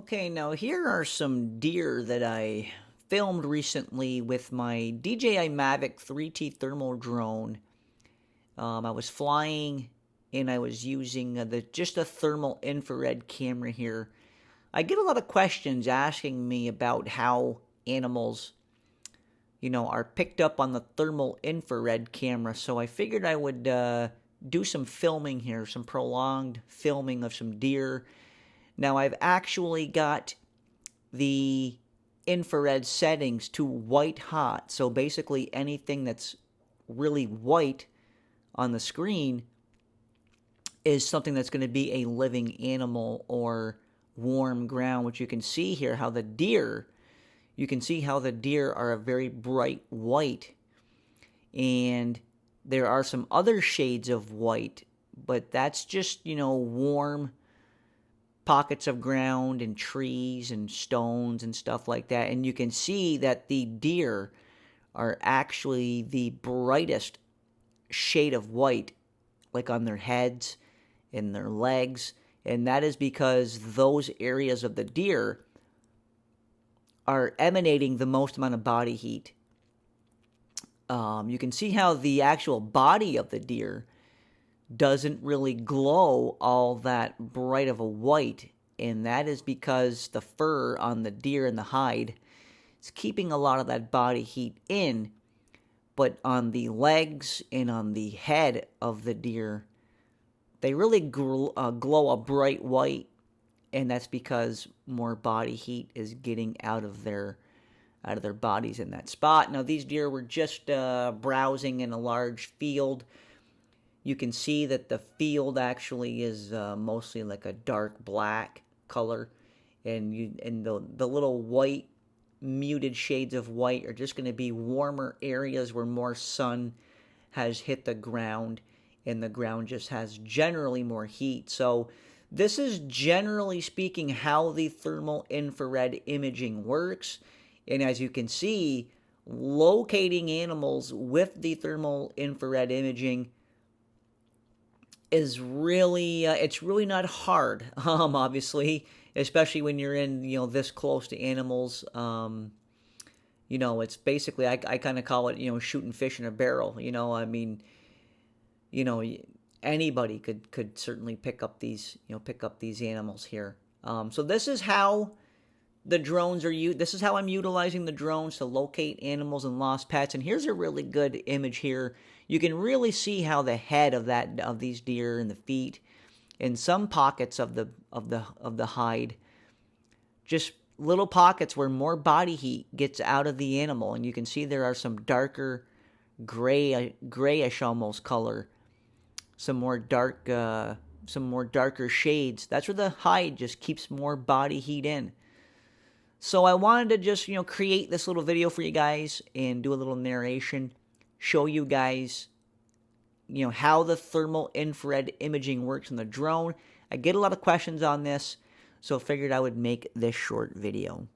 Okay, now here are some deer that I filmed recently with my DJI Mavic 3T thermal drone. I was flying and I was using just a thermal infrared camera here. I get a lot of questions asking me about how animals, are picked up on the thermal infrared camera. So I figured I would do some filming here, some prolonged filming of some deer. Now I've actually got the infrared settings to white hot. So basically anything that's really white on the screen is something that's going to be a living animal or warm ground, which you can see here how you can see how the deer are a very bright white. And there are some other shades of white, but that's just, warm pockets of ground and trees and stones and stuff like that. And you can see that the deer are actually the brightest shade of white, like on their heads and their legs. And that is because those areas of the deer are emanating the most amount of body heat. You can see how the actual body of the deer doesn't really glow all that bright of a white, and that is because the fur on the deer and the hide is keeping a lot of that body heat in, but on the legs and on the head of the deer, they really glow a bright white, and that's because more body heat is getting out of their bodies in that spot. Now, these deer were just browsing in a large field. You can see that the field actually is mostly like a dark black color, and the little white muted shades of white are just going to be warmer areas where more sun has hit the ground, and the ground just has generally more heat. So this is generally speaking how the thermal infrared imaging works. And as you can see, locating animals with the thermal infrared imaging is really it's really not hard, obviously, especially when you're in this close to animals. It's basically, I kind of call it shooting fish in a barrel. I mean, you know anybody could certainly pick up these animals here. So this is how the drones are used. This is how I'm utilizing the drones to locate animals and lost pets. And here's a really good image here. You can really see how the head of these deer and the feet and some pockets of the hide, just little pockets where more body heat gets out of the animal. And you can see there are some darker grayish almost color, some more darker shades. That's where the hide just keeps more body heat in. So I wanted to just, create this little video for you guys and do a little narration, show you guys, how the thermal infrared imaging works in the drone. I get a lot of questions on this, so I figured I would make this short video.